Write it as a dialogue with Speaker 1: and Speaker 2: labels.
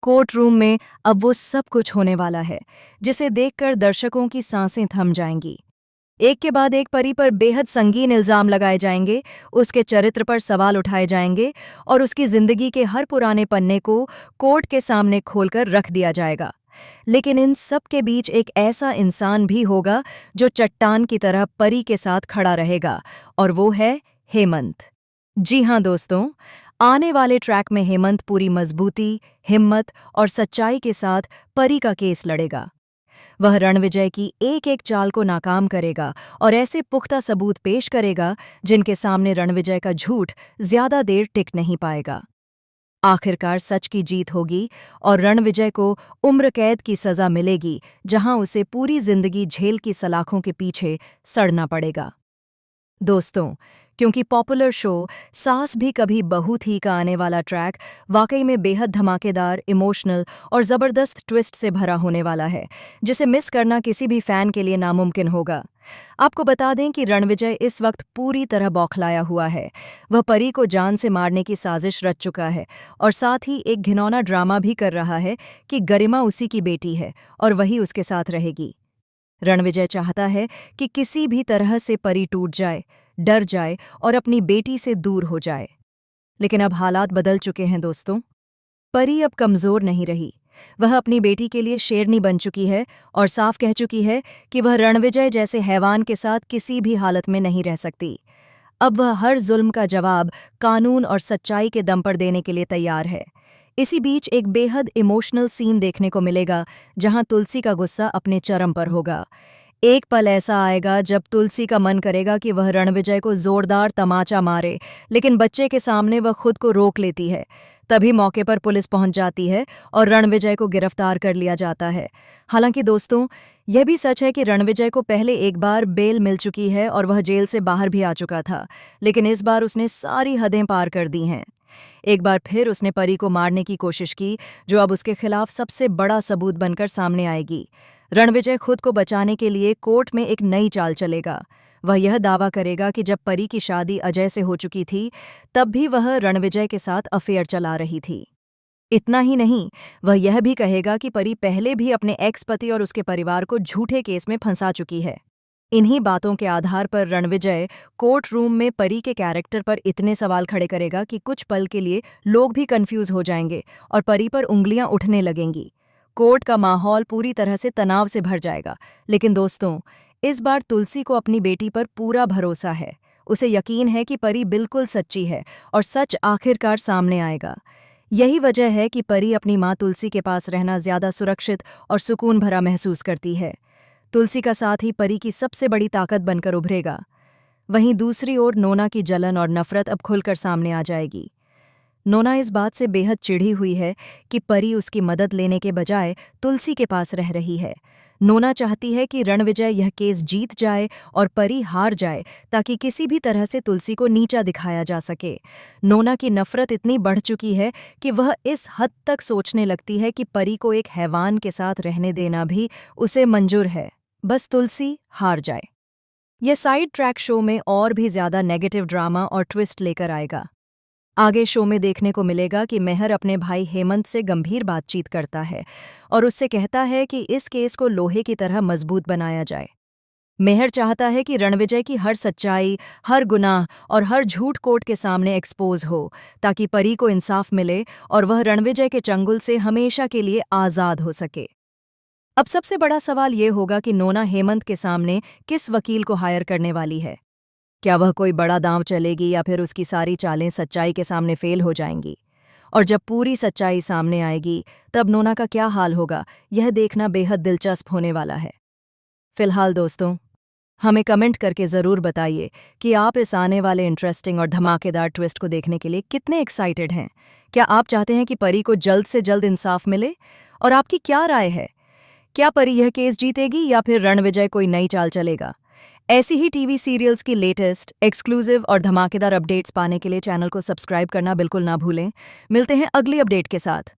Speaker 1: Court room में अब वो सब कुछ होने वाला है जिसे देखकर दर्शकों की सांसें थम जाएंगी। एक के बाद एक परी पर बेहद संगीन इल्जाम लगाए जाएंगे, उसके चरित्र पर सवाल उठाए जाएंगे और उसकी जिंदगी के हर पुराने पन्ने को कोर्ट के सामने खोलकर रख दिया जाएगा। लेकिन इन सब के बीच एक ऐसा इंसान भी होगा जो चट्टान की तरह परी के साथ खड़ा रहेगा, और वो है हेमंत। जी हाँ दोस्तों, आने वाले ट्रैक में हेमंत पूरी मजबूती, हिम्मत और सच्चाई के साथ परी का केस लड़ेगा। वह रणविजय की एक एक चाल को नाकाम करेगा और ऐसे पुख्ता सबूत पेश करेगा जिनके सामने रणविजय का झूठ ज्यादा देर टिक नहीं पाएगा। आखिरकार सच की जीत होगी और रणविजय को उम्र कैद की सजा मिलेगी, जहां उसे पूरी जिंदगी जेल की सलाखों के पीछे सड़ना पड़ेगा। दोस्तों, क्योंकि पॉपुलर शो सास भी कभी बहू थी का आने वाला ट्रैक वाकई में बेहद धमाकेदार, इमोशनल और ज़बरदस्त ट्विस्ट से भरा होने वाला है, जिसे मिस करना किसी भी फैन के लिए नामुमकिन होगा। आपको बता दें कि रणविजय इस वक्त पूरी तरह बौखलाया हुआ है। वह परी को जान से मारने की साजिश रच चुका है और साथ ही एक घिनौना ड्रामा भी कर रहा है कि गरिमा उसी की बेटी है और वही उसके साथ रहेगी। रणविजय चाहता है कि किसी भी तरह से परी टूट जाए, डर जाए और अपनी बेटी से दूर हो जाए। लेकिन अब हालात बदल चुके हैं दोस्तों। परी अब कमजोर नहीं रही। वह अपनी बेटी के लिए शेरनी बन चुकी है और साफ कह चुकी है कि वह रणविजय जैसे हैवान के साथ किसी भी हालत में नहीं रह सकती। अब वह हर जुल्म का जवाब कानून और सच्चाई के दम पर देने के लिए तैयार है। इसी बीच एक बेहद इमोशनल सीन देखने को मिलेगा जहां तुलसी का गुस्सा अपने चरम पर होगा। एक पल ऐसा आएगा जब तुलसी का मन करेगा कि वह रणविजय को जोरदार तमाचा मारे, लेकिन बच्चे के सामने वह खुद को रोक लेती है। तभी मौके पर पुलिस पहुंच जाती है और रणविजय को गिरफ्तार कर लिया जाता है। हालांकि दोस्तों, यह भी सच है कि रणविजय को पहले एक बार बेल मिल चुकी है और वह जेल से बाहर भी आ चुका था, लेकिन इस बार उसने सारी हदें पार कर दी हैं। एक बार फिर उसने परी को मारने की कोशिश की, जो अब उसके खिलाफ सबसे बड़ा सबूत बनकर सामने आएगी। रणविजय खुद को बचाने के लिए कोर्ट में एक नई चाल चलेगा। वह यह दावा करेगा कि जब परी की शादी अजय से हो चुकी थी, तब भी वह रणविजय के साथ अफेयर चला रही थी। इतना ही नहीं, वह यह भी कहेगा कि परी पहले भी अपने एक्स पति और उसके परिवार को झूठे केस में फंसा चुकी है। इन्हीं बातों के आधार पर रणविजय कोर्ट रूम में परी के कैरेक्टर पर इतने सवाल खड़े करेगा कि कुछ पल के लिए लोग भी कंफ्यूज हो जाएंगे और परी पर उंगलियां उठने लगेंगी। कोर्ट का माहौल पूरी तरह से तनाव से भर जाएगा। लेकिन दोस्तों, इस बार तुलसी को अपनी बेटी पर पूरा भरोसा है। उसे यकीन है कि परी बिल्कुल सच्ची है और सच आखिरकार सामने आएगा। यही वजह है कि परी अपनी माँ तुलसी के पास रहना ज्यादा सुरक्षित और सुकून भरा महसूस करती है। तुलसी का साथ ही परी की सबसे बड़ी ताकत बनकर उभरेगा। वहीं दूसरी ओर नोना की जलन और नफरत अब खुलकर सामने आ जाएगी। नोना इस बात से बेहद चिढ़ी हुई है कि परी उसकी मदद लेने के बजाय तुलसी के पास रह रही है। नोना चाहती है कि रणविजय यह केस जीत जाए और परी हार जाए, ताकि किसी भी तरह से तुलसी को नीचा दिखाया जा सके। नोना की नफरत इतनी बढ़ चुकी है कि वह इस हद तक सोचने लगती है कि परी को एक हैवान के साथ रहने देना भी उसे मंजूर है, बस तुलसी हार जाए। यह साइड ट्रैक शो में और भी ज्यादा नेगेटिव ड्रामा और ट्विस्ट लेकर आएगा। आगे शो में देखने को मिलेगा कि मेहर अपने भाई हेमंत से गंभीर बातचीत करता है और उससे कहता है कि इस केस को लोहे की तरह मजबूत बनाया जाए। मेहर चाहता है कि रणविजय की हर सच्चाई, हर गुनाह और हर झूठ कोर्ट के सामने एक्सपोज हो, ताकि परी को इंसाफ मिले और वह रणविजय के चंगुल से हमेशा के लिए आज़ाद हो सके। अब सबसे बड़ा सवाल ये होगा कि नोना हेमंत के सामने किस वकील को हायर करने वाली है। क्या वह कोई बड़ा दांव चलेगी या फिर उसकी सारी चालें सच्चाई के सामने फेल हो जाएंगी? और जब पूरी सच्चाई सामने आएगी, तब नोना का क्या हाल होगा, यह देखना बेहद दिलचस्प होने वाला है। फिलहाल दोस्तों, हमें कमेंट करके ज़रूर बताइए कि आप इस आने वाले इंटरेस्टिंग और धमाकेदार ट्विस्ट को देखने के लिए कितने एक्साइटेड हैं। क्या आप चाहते हैं कि परी को जल्द से जल्द इंसाफ मिले? और आपकी क्या राय है? क्या परी यह केस जीतेगी या फिर रणविजय कोई नई चाल चलेगा? ऐसी ही टीवी सीरियल्स की लेटेस्ट, एक्सक्लूसिव और धमाकेदार अपडेट्स पाने के लिए चैनल को सब्सक्राइब करना बिल्कुल ना भूलें। मिलते हैं अगली अपडेट के साथ।